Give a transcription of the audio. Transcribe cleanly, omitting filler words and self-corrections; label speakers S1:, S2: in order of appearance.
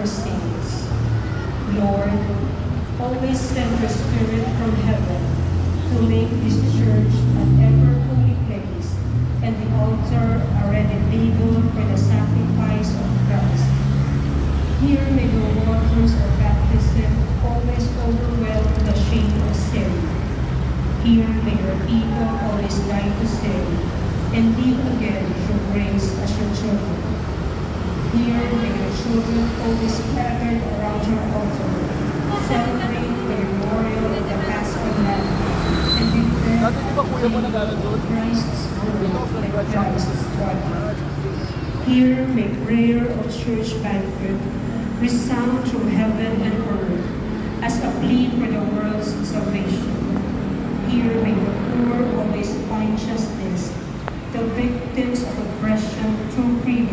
S1: your saints. Lord, always send your Spirit from heaven to make this church an ever-holy place and the altar a ready table for the sacrifice of Christ. Here may the waters of baptism always overwhelm the shame of sin. Here may your people always die to sin and live again through grace as your children. Here may your children always gathered around your altar, celebrate the memorial of the Paschal Lamb, and declare Christ's word and Christ's body. Here may prayer of church banquet resound through heaven and earth as a plea for the world's salvation. Here may the poor always find justice, the victims of oppression through freedom.